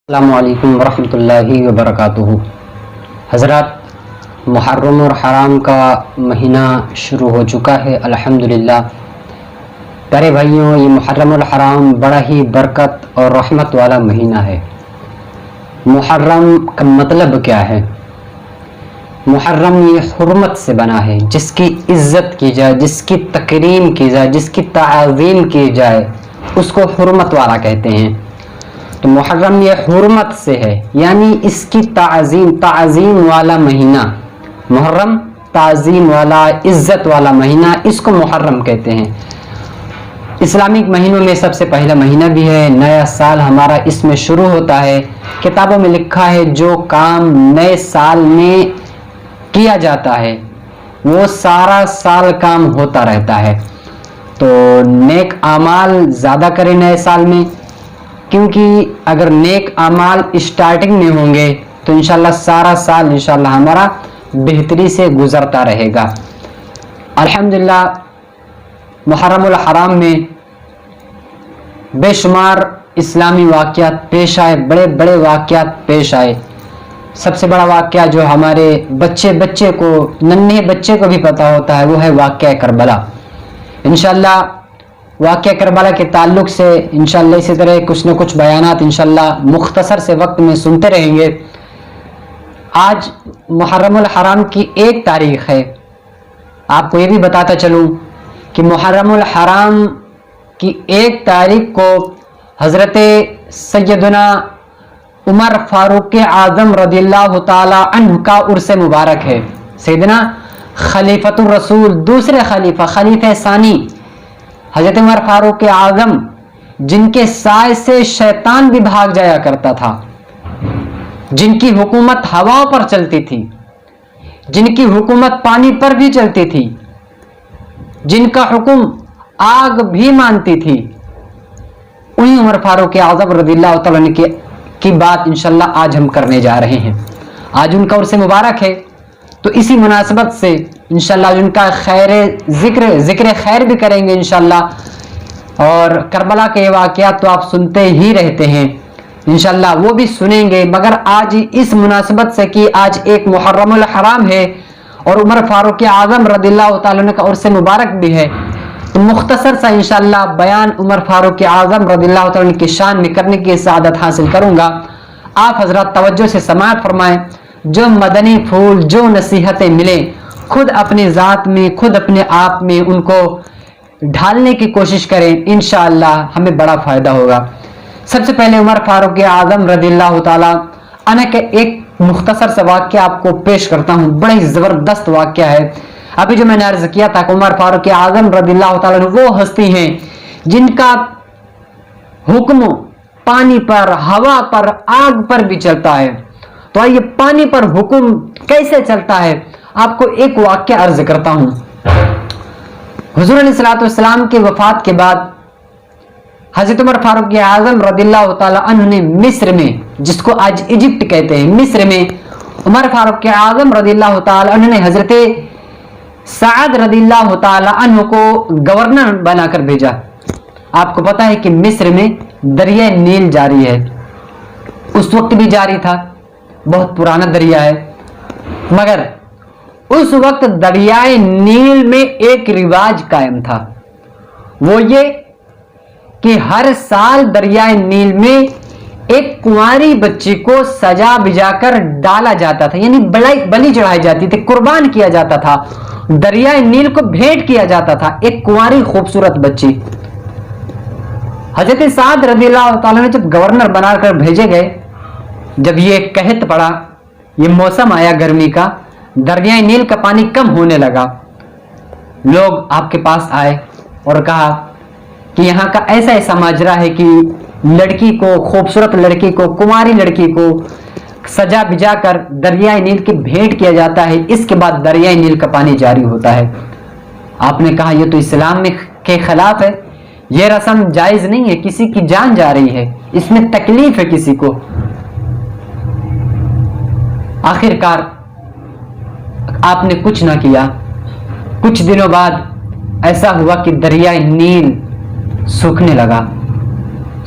السلام علیکم ورحمۃ اللہ وبرکاتہ۔ حضرات، محرم اور حرام کا مہینہ شروع ہو چکا ہے الحمدللہ۔ پیارے بھائیوں، یہ محرم الحرام بڑا ہی برکت اور رحمت والا مہینہ ہے۔ محرم کا مطلب کیا ہے؟ محرم یہ حرمت سے بنا ہے، جس کی عزت کی جائے، جس کی تکریم کی جائے، جس کی تعظیم کی جائے، اس کو حرمت والا کہتے ہیں۔ تو محرم یہ حرمت سے ہے، یعنی اس کی تعظیم والا مہینہ۔ محرم تعظیم والا، عزت والا مہینہ، اس کو محرم کہتے ہیں۔ اسلامک مہینوں میں سب سے پہلا مہینہ بھی ہے۔ نیا سال ہمارا اس میں شروع ہوتا ہے۔ کتابوں میں لکھا ہے جو کام نئے سال میں کیا جاتا ہے وہ سارا سال کام ہوتا رہتا ہے۔ تو نیک اعمال زیادہ کریں نئے سال میں، کیونکہ اگر نیک اعمال اسٹارٹنگ میں ہوں گے تو انشاءاللہ سارا سال انشاءاللہ ہمارا بہتری سے گزرتا رہے گا۔ الحمدللہ محرم الحرام میں بے شمار اسلامی واقعات پیش آئے، بڑے بڑے واقعات پیش آئے۔ سب سے بڑا واقعہ جو ہمارے بچے کو، ننھے بچے کو بھی پتہ ہوتا ہے، وہ ہے واقعہ کربلا۔ انشاءاللہ واقعہ کربلا کے تعلق سے انشاءاللہ اسی طرح کچھ نہ کچھ بیانات انشاءاللہ مختصر سے وقت میں سنتے رہیں گے۔ آج محرم الحرام کی 1 تاریخ ہے۔ آپ کو یہ بھی بتاتا چلوں کہ محرم الحرام کی 1 تاریخ کو حضرت سیدنا عمر فاروق اعظم رضی اللہ تعالی عنہ کا عرس مبارک ہے۔ سیدنا خلیفۃ الرسول، دوسرے خلیفہ ثانی حضرت عمر فاروق اعظم، جن کے سائے سے شیطان بھی بھاگ جایا کرتا تھا، جن کی حکومت ہوا پر چلتی تھی، جن کی حکومت پانی پر بھی چلتی تھی، جن کا حکم آگ بھی مانتی تھی، انہی عمر فاروق اعظم رضی اللہ تعالیٰ عنہ کی بات انشاءاللہ آج ہم کرنے جا رہے ہیں۔ آج ان کا عرس مبارک ہے، تو اسی مناسبت سے انشاءاللہ ان کا ذکر خیر بھی کریں گے انشاءاللہ، اور کربلا کے واقعات تو آپ سنتے ہی رہتے ہیں، انشاءاللہ وہ بھی سنیں گے۔ مگر آج اس مناسبت سے کہ آج ایک محرم الحرام ہے اور عمر فاروق اعظم رضی اللہ تعالیٰ عنہ کا عرس مبارک بھی ہے، تو مختصر سا انشاءاللہ بیان عمر فاروق اعظم رضی اللہ تعالیٰ عنہ کی شان میں کرنے کی سعادت حاصل کروں گا۔ آپ حضرات توجہ سے سماعت فرمائیں۔ جو مدنی پھول، جو نصیحتیں ملیں، خود اپنے ذات میں، خود اپنے آپ میں ان کو ڈھالنے کی کوشش کریں، انشاءاللہ ہمیں بڑا فائدہ ہوگا۔ سب سے پہلے عمر فاروق اعظم رضی اللہ تعالیٰ عنہ کے ایک مختصر سا واقعہ آپ کو پیش کرتا ہوں۔ بڑا ہی زبردست واقعہ ہے۔ ابھی جو میں نے عرض کیا تھا کہ عمر فاروق اعظم رضی اللہ تعالیٰ عنہ وہ ہستی ہیں جن کا حکم پانی پر، ہوا پر، آگ پر بھی چلتا ہے۔ تو آئیے پانی پر حکم کیسے چلتا ہے، آپ کو ایک واقعہ عرض کرتا ہوں۔ حضور علیہ الصلوۃ والسلام کے وفات کے بعد حضرت عمر فاروق اعظم رضی اللہ تعالی عنہ نے مصر میں، جس کو آج ایجپٹ کہتے ہیں، مصر میں عمر فاروق اعظم رضی اللہ تعالی عنہ نے حضرت سعد رضی اللہ تعالی عنہ کو گورنر بنا کر بھیجا۔ آپ کو پتا ہے کہ مصر میں دریائے نیل جاری ہے، اس وقت بھی جاری تھا، بہت پرانا دریا ہے، مگر اس وقت دریائے نیل میں ایک رواج قائم تھا، وہ یہ کہ ہر سال دریائے نیل میں ایک کنواری بچی کو سجا بجا کر ڈالا جاتا تھا، یعنی بلی چڑھائی جاتی تھی، قربان کیا جاتا تھا، دریائے نیل کو بھیٹ کیا جاتا تھا، ایک کنواری خوبصورت بچی۔ حضرت سعد رضی اللہ تعالیٰ نے جب گورنر بنا کر بھیجے گئے، جب یہ قحط پڑا، یہ موسم آیا گرمی کا، دریائے نیل کا پانی کم ہونے لگا، لوگ آپ کے پاس آئے اور کہا کہ یہاں کا ایسا ماجرا ہے کہ لڑکی کو، خوبصورت لڑکی کو، کماری لڑکی کو سجا بجا کر دریائے نیل کی بھیٹ کیا جاتا ہے، اس کے بعد دریائے نیل کا پانی جاری ہوتا ہے۔ آپ نے کہا یہ تو اسلام کے خلاف ہے، یہ رسم جائز نہیں ہے، کسی کی جان جا رہی ہے، اس میں تکلیف ہے کسی کو۔ آخر کار آپ نے کچھ نہ کیا۔ کچھ دنوں بعد ایسا ہوا کہ دریائے نیل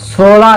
16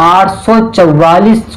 844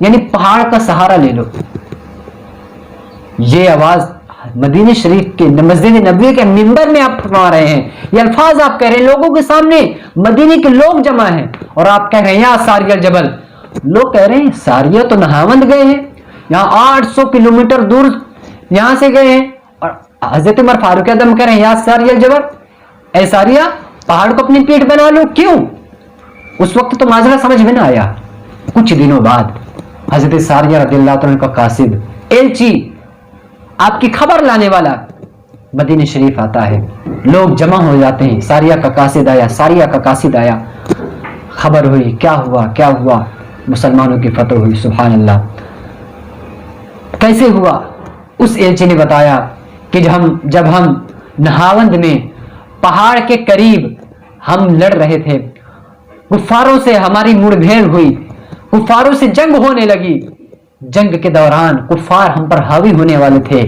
یعنی پہاڑ کا سہارا لے لو. یہ آواز مدینہ شریف کے مسجد نبوی کے منبر میں آپ فرما رہے ہیں. یہ الفاظ آپ کہہ رہے ہیں لوگوں کے سامنے, مدینے کے لوگ جمع ہیں, اور آپ کہہ رہے ہیں یا ساریہ الجبل. لوگ کہہ رہے ہیں ساریہ تو نہاوند گئے ہیں, یہاں 800 کلومیٹر دور یہاں سے گئے ہیں, اور حضرت عمر فاروق اعظم کہہ رہے ہیں یا ساریہ الجبل, اے ساریہ پہاڑ کو اپنی پیٹھ بنا لو. کیوں؟ اس وقت تو معاملہ سمجھ میں نہ آیا. کچھ دنوں بعد حضرت ساریہ رضی اللہ عنہ کا قاصد, ایلچی, آپ کی خبر لانے والا مدینہ شریف آتا ہے. لوگ جمع ہو جاتے ہیں, ساریہ کا قاصد آیا, ساریہ کا قاصد آیا, خبر ہوئی کیا ہوا کیا ہوا, مسلمانوں کی فتح ہوئی. سبحان اللہ. کیسے ہوا؟ اس ایلچی نے بتایا کہ جب ہم نہاوند میں پہاڑ کے قریب ہم لڑ رہے تھے, کفاروں سے ہماری مڑ بھیڑ ہوئی, کفاروں سے جنگ ہونے لگی. جنگ کے دوران کفار ہم پر حاوی ہونے والے تھے.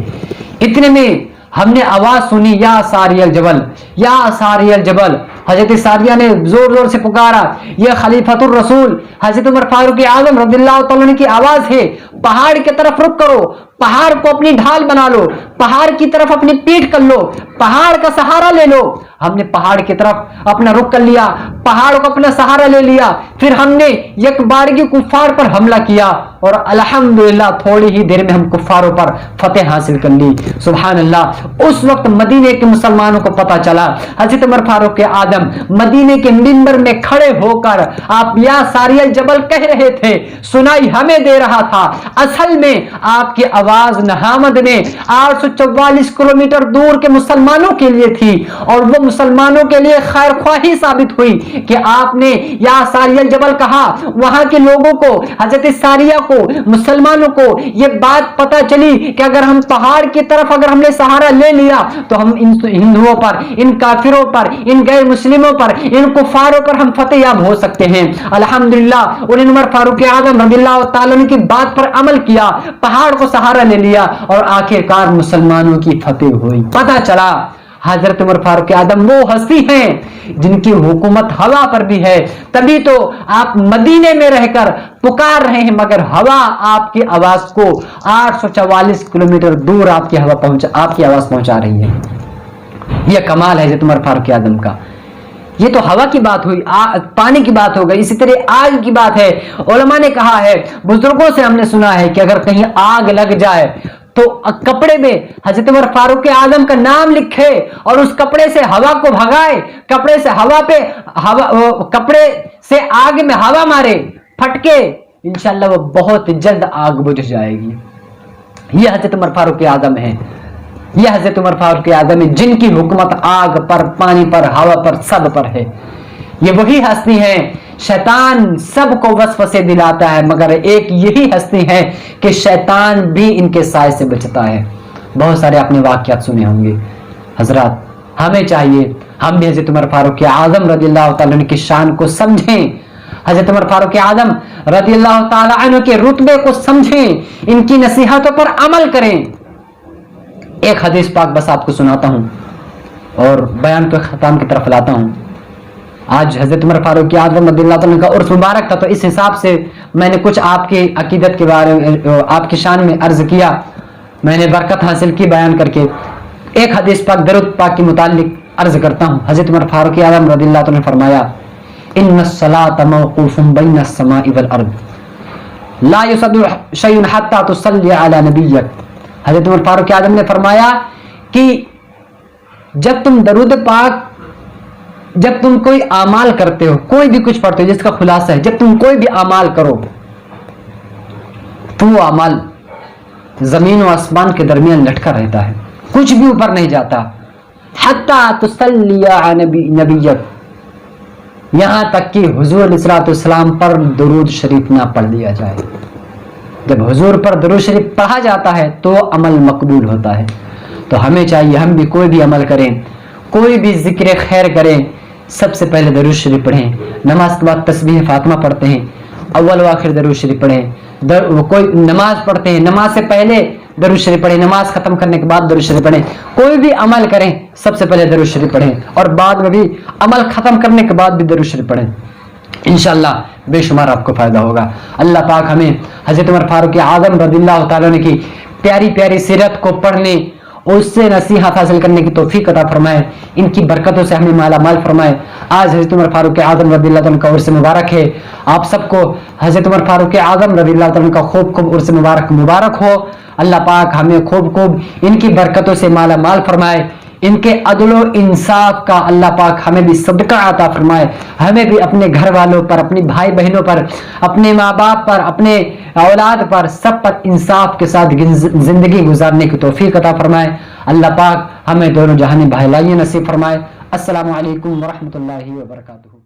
اتنے میں ہم نے آواز سنی یا ساریہ الجبل, یا ساریہ الجبل. حضرت ساریہ نے زور زور سے پکارا, یہ خلیفۃ الرسول حضرت عمر فاروق اعظم رضی اللہ تعالیٰ عنہ کی آواز ہے, پہاڑ کی طرف رخ کرو, پہاڑ کو اپنی ڈھال بنا لو, پہاڑ کی طرف اپنی پیٹھ کر لو, پہاڑ کا سہارا لے لو. ہم نے پہاڑ کی طرف اپنا رخ کر لیا, پہاڑ کو اپنا سہارا لے لیا. پھر ہم نے یک بارگی کفار پر حملہ کیا, اور الحمدللہ تھوڑی ہی دیر میں ہم کفاروں پر فتح حاصل کر لی. سبحان اللہ. اس وقت مدینے کے مسلمانوں کو پتا چلا, حضرت عمر فاروق اعظم مدینے کے منبر میں کھڑے ہو کر آپ یا ساریہ الجبل کہہ رہے تھے, سنائی ہمیں دے رہا تھا. اصل میں آپ کی آواز نہاوند میں 844 کلومیٹر دور کے مسلمانوں کے لیے تھی, اور وہ مسلمانوں کے لیے خیر خواہی ثابت ہوئی کہ آپ نے یا ساریہ الجبل کہا. وہاں کے لوگوں کو, حضرت ساریہ کو, مسلمانوں کو یہ بات پتا چلی کہ اگر ہم پہاڑ کی طرف اگر ہم نے سہارا لے لیا تو ہم ان ہندوؤں پر, ان کافروں پر, ان غیر مسلموں پر, ان کفاروں پر ہم فتح یاب ہو سکتے ہیں. الحمدللہ انہوں نے عمر فاروق اعظم رضی اللہ تعالیٰ عنہ کی بات پر عمل کیا, پہاڑ کو سہارا لے لیا, اور آخرکار مسلمانوں کی فتح ہوئی. پتا چلا حضرت عمر فاروق اعظم وہ ہستی ہیں جن کی حکومت ہوا پر بھی ہے. تبھی تو آپ مدینے میں رہ کر پکار رہے ہیں, مگر ہوا آپ کی آواز کو 844 کلومیٹر دور آپ کی آواز پہنچا رہی ہے. یہ کمال ہے حضرت عمر فاروق اعظم کا. یہ تو ہوا کی بات ہوئی, پانی کی بات ہو گئی. اسی طرح آگ کی بات ہے. علماء نے کہا ہے, بزرگوں سے ہم نے سنا ہے کہ اگر کہیں آگ لگ جائے تو کپڑے میں حضرت عمر فاروق اعظم کا نام لکھے اور اس کپڑے سے ہوا کو بھگائے, کپڑے سے آگ میں ہوا مارے, پھٹکے, انشاءاللہ وہ بہت جلد آگ بجھ جائے گی. یہ حضرت عمر فاروق اعظم ہے. یہ حضرت عمر فاروق اعظم ہے جن کی حکومت آگ پر, پانی پر, ہوا پر, سب پر ہے. یہ وہی ہستی ہے. شیطان سب کو وسوسے دلاتا ہے, مگر ایک یہی ہستی ہے کہ شیطان بھی ان کے سائے سے بچتا ہے. بہت سارے اپنے واقعات سنے ہوں گے. حضرات ہمیں چاہیے ہم بھی حضرت عمر فاروق اعظم رضی اللہ تعالیٰ عنہ کی شان کو سمجھیں, حضرت عمر فاروق اعظم رضی اللہ تعالیٰ عنہ کے رتبے کو سمجھیں, ان کی نصیحتوں پر عمل کریں. ایک حدیث پاک بس آپ کو سناتا ہوں اور بیان کو ختم کی طرف لاتا ہوں. آج حضرت عمر فاروق اعظم رضی اللہ عنہ کا عرس مبارک تھا, تو اس حساب سے میں نے کچھ آپ کی عقیدت کے بارے میں, آپ کی شان میں عرض کیا, میں نے برکت حاصل کی بیان کر کے. ایک حدیث پاک درود پاک کے متعلق عرض کرتا ہوں. حضرت عمر فاروق اعظم رضی اللہ عنہ نے فرمایا, ان الصلاۃ موقوف بین السماء والارض لا یصد شیء حتی تصلی علی نبیک. حضرت عمر فاروق اعظم نے فرمایا کہ جب تم درود پاک, جب تم کوئی اعمال کرتے ہو, کوئی بھی کچھ پڑھتے ہو, جس کا خلاصہ ہے جب تم کوئی بھی اعمال کرو تو وہ اعمال زمین و آسمان کے درمیان لٹکا رہتا ہے, کچھ بھی اوپر نہیں جاتا. حتی تصلی علی نبیک, یہاں تک کہ حضور علیہ الصلوۃ والسلام پر درود شریف نہ پڑھ دیا جائے. جب حضور پر درود شریف پڑھا جاتا ہے تو عمل مقبول ہوتا ہے. تو ہمیں چاہیے ہم بھی کوئی بھی عمل کریں, کوئی بھی ذکر خیر کریں, سب سے پہلے درود شریف پڑھیں. نماز کے بعد تسبیح فاطمہ پڑھتے ہیں, اول و آخر درود شریف پڑھیں. کوئی نماز پڑھتے ہیں, نماز سے پہلے درود شریف پڑھیں, نماز ختم کرنے کے بعد درود شریف پڑھیں. کوئی بھی عمل کریں سب سے پہلے درود شریف پڑھیں, اور بعد میں بھی عمل ختم کرنے کے بعد بھی درود شریف پڑھیں. انشاءاللہ بے شمار آپ کو فائدہ ہوگا. اللہ پاک ہمیں حضرت عمر فاروق اعظم رضی اللہ تعالیٰ عنہ کی پیاری پیاری سیرت کو پڑھنے اور اس سے نصیحت حاصل کرنے کی توفیق عطا فرمائے. ان کی برکتوں سے ہمیں مالا مال فرمائے. آج حضرت عمر فاروق اعظم رضی اللہ عنہ کا عرس مبارک ہے. آپ سب کو حضرت عمر فاروق اعظم رضی اللہ عنہ کا خوب خوب عرس مبارک ہو. اللہ پاک ہمیں خوب خوب ان کی برکتوں سے مالا مال فرمائے. ان کے عدل و انصاف کا اللہ پاک ہمیں بھی صدقہ عطا فرمائے. ہمیں بھی اپنے گھر والوں پر، اپنی بھائی بہنوں پر، اپنے ماں باپ پر، اپنے اولاد پر، سب پر انصاف کے ساتھ زندگی گزارنے کی توفیق عطا فرمائے. اللہ پاک ہمیں دونوں جہانی بھلائی نصیب فرمائے. السلام علیکم ورحمۃ اللہ وبرکاتہ.